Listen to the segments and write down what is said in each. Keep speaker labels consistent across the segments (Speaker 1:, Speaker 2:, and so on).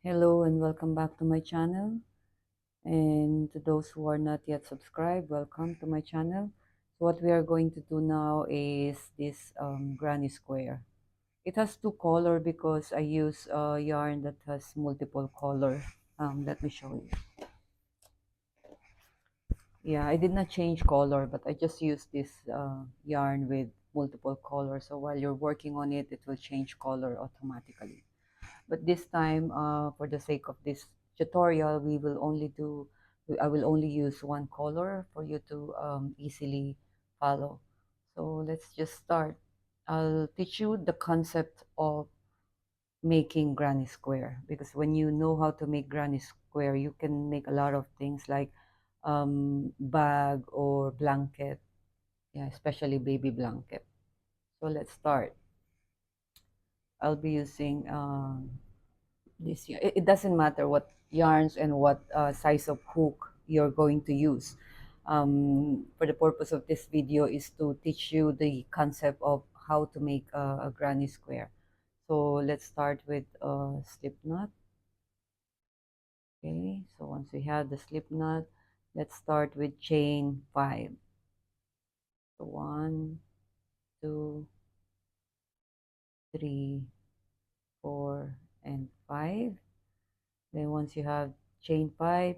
Speaker 1: Hello and welcome back to my channel. And to those who are not yet subscribed, welcome to my channel. So what we are going to do now is this granny square. It has two color because I use yarn that has multiple color. Let me show you. Yeah, I did not change color, but I just use this yarn with multiple colors. So while you're working on it, it will change color automatically. But this time, for the sake of this tutorial, I will only use one color for you to easily follow. So let's just start. I'll teach you the concept of making granny square, because when you know how to make granny square, you can make a lot of things like bag or blanket, yeah, especially baby blanket. So let's start. I'll be using this year. It doesn't matter what yarns and what size of hook you're going to use. For the purpose of this video is to teach you the concept of how to make a granny square. So let's start with slip knot. Okay, so once we have the slip knot, let's start with chain 5. So 1, 2, 3, 4, and 5. Then once you have chain 5,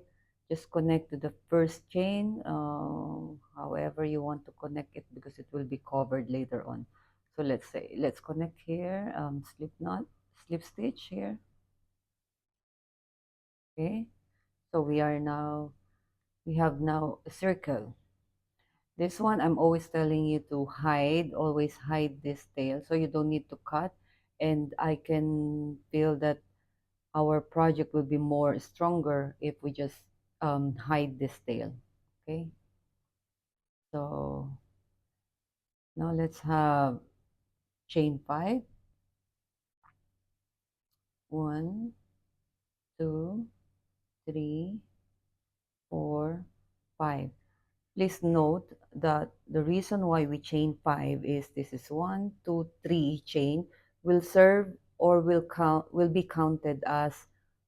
Speaker 1: just connect to the first chain, however you want to connect it, because it will be covered later on. So let's connect here, slip knot, slip stitch here. Okay, so we have now a circle. This one, I'm always telling you to always hide this tail, so you don't need to cut. And I can feel that our project will be more stronger if we just hide this tail. Okay, so now let's have chain 5. 1, 2, 3, 4, 5. Please note that the reason why we chain 5 is this is 1, 2, 3 chain will serve or will be counted as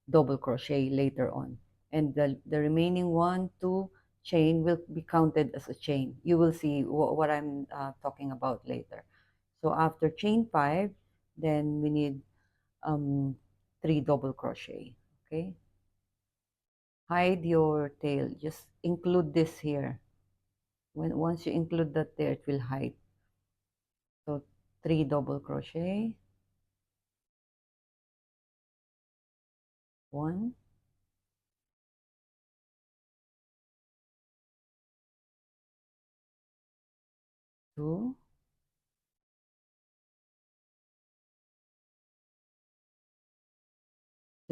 Speaker 1: double crochet later on, and the remaining 1, 2 chain will be counted as a chain. You will see what I'm talking about later. So after chain 5, then we need um 3 double crochet. Okay, hide your tail, just include this here. Once you include that there, it will hide. So 3 double crochet, 1, 2,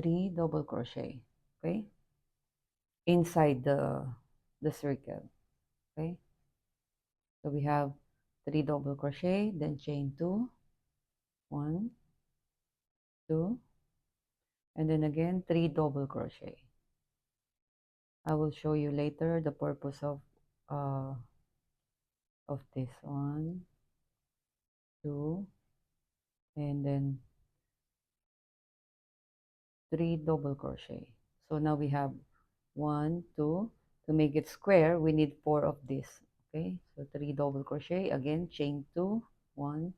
Speaker 1: 3 double crochet. Okay, inside the circle. Okay, so we have 3 double crochet, then chain 2, 1, 2, and then again 3 double crochet. I will show you later the purpose uh of this. 1, 2, and then 3 double crochet. So now we have 1, 2. To make it square, we need 4 of this. Okay, so 3 double crochet, again chain 2, 1,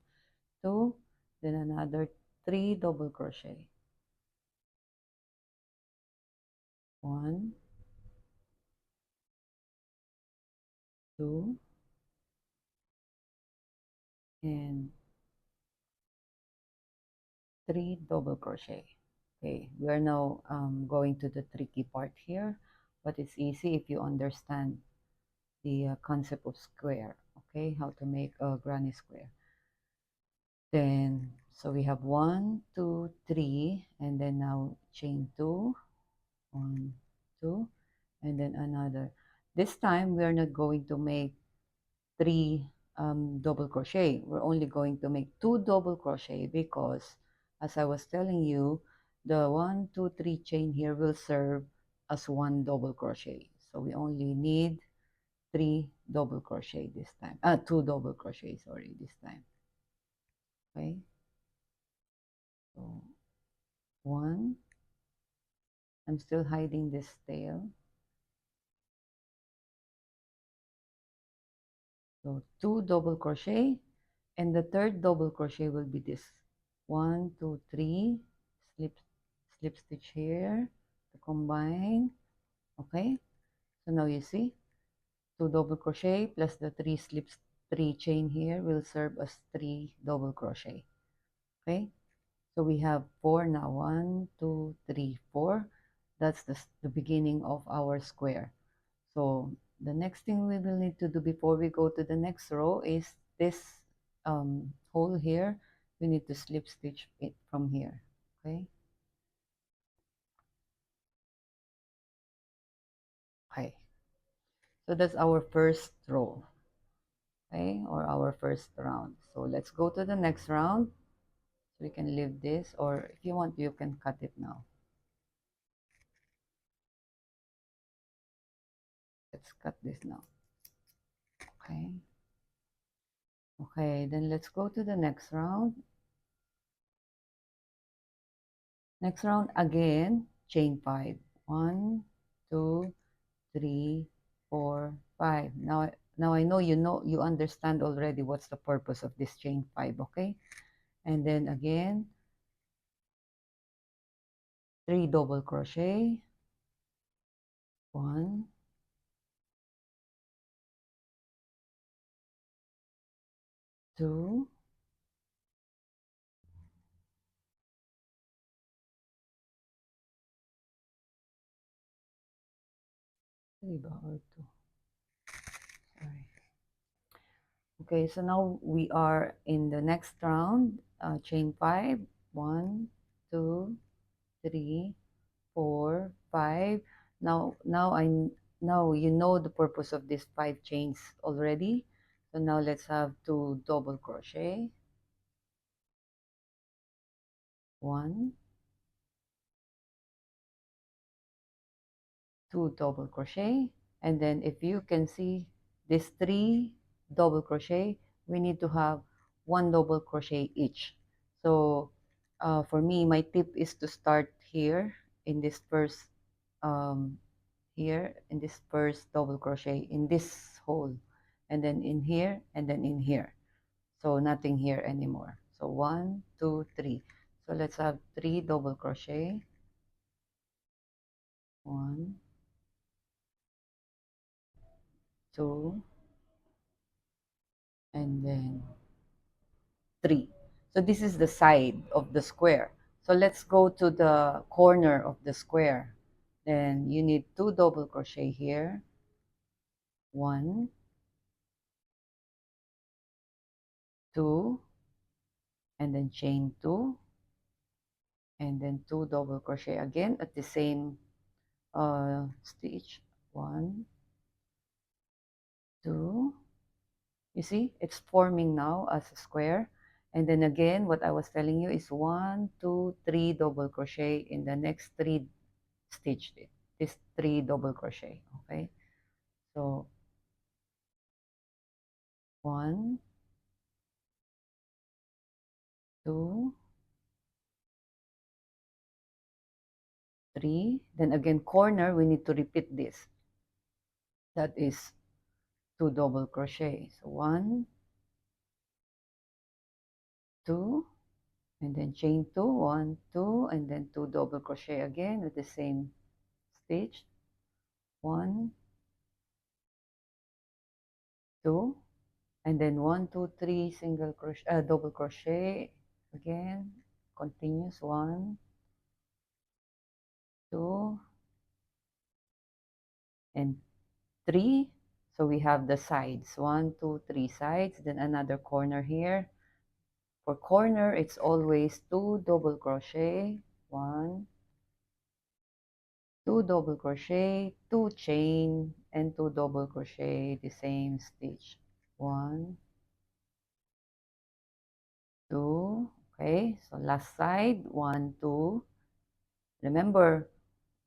Speaker 1: 2, then another 3 double crochet, 1, 2, and 3 double crochet. Okay, we are now going to the tricky part here, but it's easy if you understand the concept of square. Okay, how to make a granny square. Then so we have 1, 2, 3, and then now chain 2, 1, 2, and then another. This time we are not going to make 3 double crochet. We're only going to make 2 double crochet, because as I was telling you, the 1, 2, 3 chain here will serve as 1 double crochet. So we only need 3 double crochet this time. 2 double crochet, sorry, this time. Okay, so 1, I'm still hiding this tail. So 2 double crochet, and the third double crochet will be this 1 2 3 slip stitch here to combine. Okay, so now you see 2 double crochet plus the 3 chain here will serve as 3 double crochet. Okay, so we have 4 now. 1 2 3 4. That's the beginning of our square. So the next thing we will need to do before we go to the next row is this hole here. We need to slip stitch it from here. Okay. Okay. So that's our first row. Okay, or our first round. So let's go to the next round. So we can leave this, or if you want, you can cut it now. Let's cut this now. Okay. Okay, then let's go to the next round. Next round again, chain 5. 1 2 3 4 5. Now I know you understand already what's the purpose of this chain 5. Okay, and then again 3 double crochet, 1 2 3 ba or 2? Sorry. Okay, so now we are in the next round, chain 5. 1 2 3 4 5. Now you know the purpose of these 5 chains already. So now let's have 2 double crochet, 1 2 double crochet, and then if you can see these 3 double crochet, we need to have 1 double crochet each. So for me, my tip is to start here in this first here in this first double crochet in this hole, and then in here, and then in here. So nothing here anymore. So 1 2 3. So let's have 3 double crochet, 1 2 and then 3. So this is the side of the square. So let's go to the corner of the square. Then you need 2 double crochet here, 1 2, and then chain 2, and then 2 double crochet again at the same stitch. 1 2. You see, it's forming now as a square. And then again, what I was telling you is 1 2 3 double crochet in the next 3 stitch, this 3 double crochet. Okay, so 1 2 3. Then again, corner, we need to repeat this. That is 2 double crochet. So 1 2, and then chain 2, 1 2, and then 2 double crochet again with the same stitch. 1 2, and then 1 2 3 single crochet, double crochet again, continuous. 1 2 and 3. So we have the sides, 1 2 3 sides, then another corner here. For corner, it's always 2 double crochet, 1 2 double crochet, 2 chain, and 2 double crochet the same stitch. 1 2. Okay, so last side, 1 2. Remember,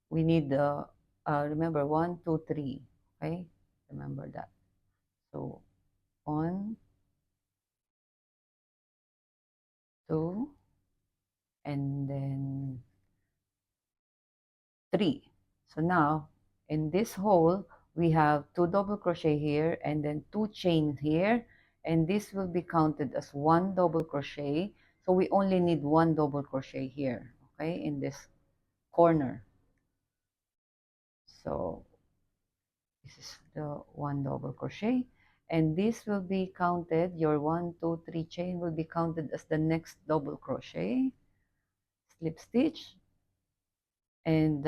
Speaker 1: we need the remember 1 2 3. Okay, remember that. So 1 2, and then 3. So now in this hole we have 2 double crochet here and then 2 chains here, and this will be counted as 1 double crochet. So we only need 1 double crochet here, okay, in this corner. So this is the 1 double crochet, and this will be counted, your 1 2 3 chain will be counted as the next double crochet, slip stitch, and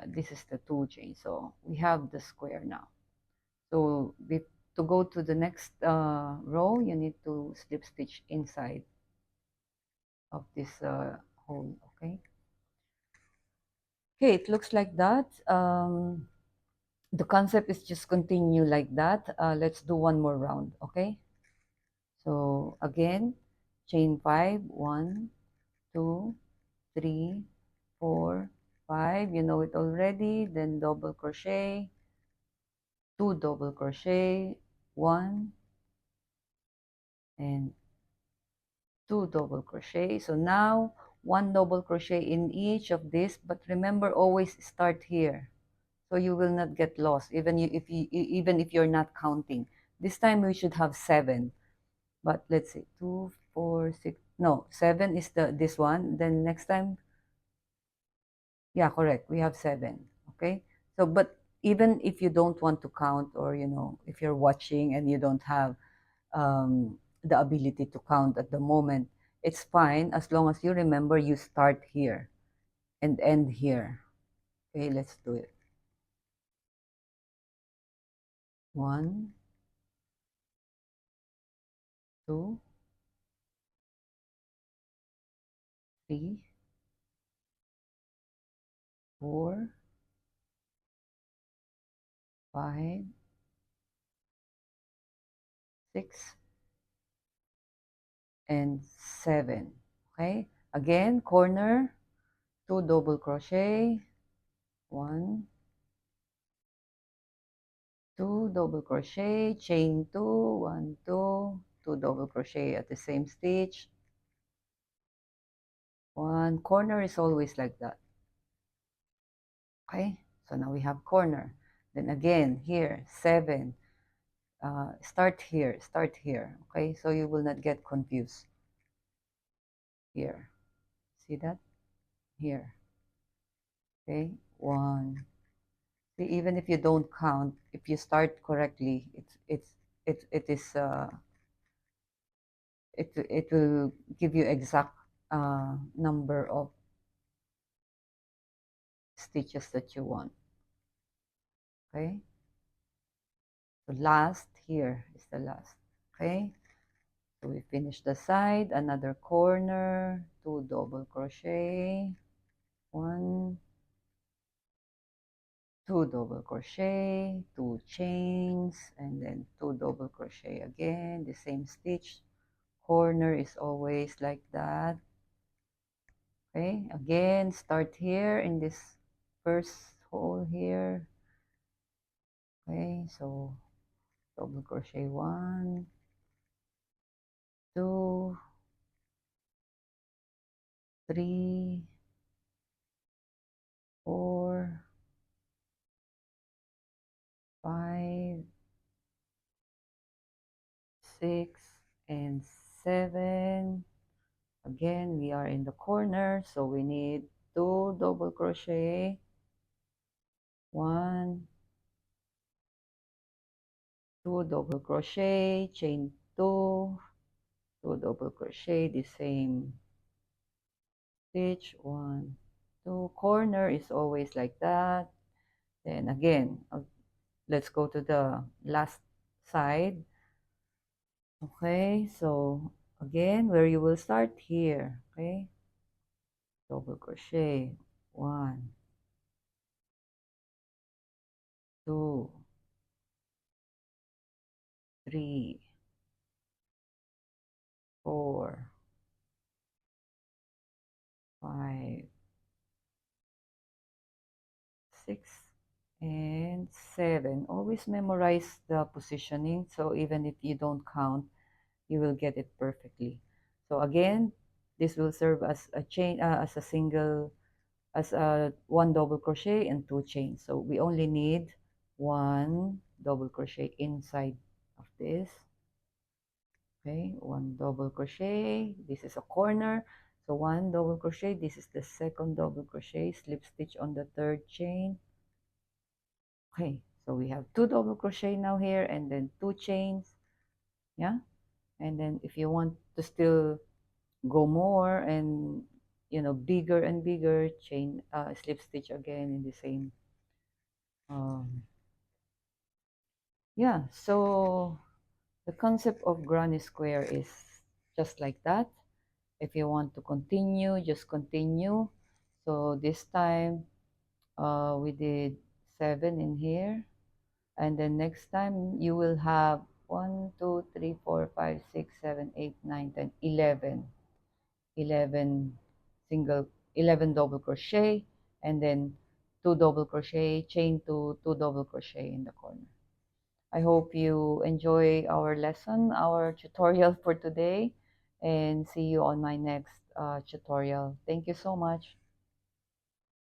Speaker 1: this is the 2 chain. So we have the square now. So to go to the next row, you need to slip stitch inside of this hole. Okay, okay, it looks like that. The concept is just continue like that. Let's do one more round. Okay, so again, chain 5, 1 2 3 4 5, you know it already. Then double crochet, 2 double crochet, 1 and 2 double crochet. So now 1 double crochet in each of this, but remember, always start here so you will not get lost, even if you're not counting. This time we should have 7, but let's see, 2 4 6, no, 7 is this one. Then next time, yeah, correct, we have 7. Okay, so but even if you don't want to count, or if you're watching and you don't have the ability to count at the moment, it's fine as long as you remember you start here and end here. Okay, let's do it. 1 2 3 4 5 6 and 7. Okay, again, corner, 2 double crochet, 1 2 double crochet, chain 2, 1 2 2 double crochet at the same stitch. One corner is always like that. Okay, so now we have corner. Then again here, 7, start here, okay, so you will not get confused. Here, see that, here. Okay, 1. See, even if you don't count, if you start correctly, it will give you exact number of stitches that you want. Okay, so last, here is the last. Okay, so we finish the side, another corner, 2 double crochet, 1 2 double crochet, 2 chains, and then 2 double crochet again, the same stitch. Corner is always like that. Okay, again, start here in this first hole here. Okay, so double crochet, 1 2 3 4 5 6 and 7. Again, we are in the corner, so we need 2 double crochet, 1 2 double crochet, chain 2 2 double crochet, the same stitch, 1 2. Corner is always like that. Then again, let's go to the last side. Okay, so again, where you will start, here. Okay, double crochet, 1 2 3 4 5 6 and 7. Always memorize the positioning, so even if you don't count, you will get it perfectly. So again, this will serve as a chain, as a single as one double crochet and two chains. So we only need one double crochet inside of this. Okay, one double crochet. This is a corner. So one double crochet. This is the second double crochet. Slip stitch on the third chain. Okay, so we have two double crochet now here, and then two chains. Yeah, and then if you want to still go more and bigger and bigger, chain slip stitch again in the same. Yeah, so the concept of granny square is just like that. If you want to continue, just continue. So this time we did 7 in here, and then next time you will have 1 2 3 4 5 6 7 8 9 10 11 11 single 11 double crochet, and then 2 double crochet, chain 2, 2 double crochet in the corner. I hope you enjoy our lesson, our tutorial for today, and see you on my next tutorial. Thank you so much.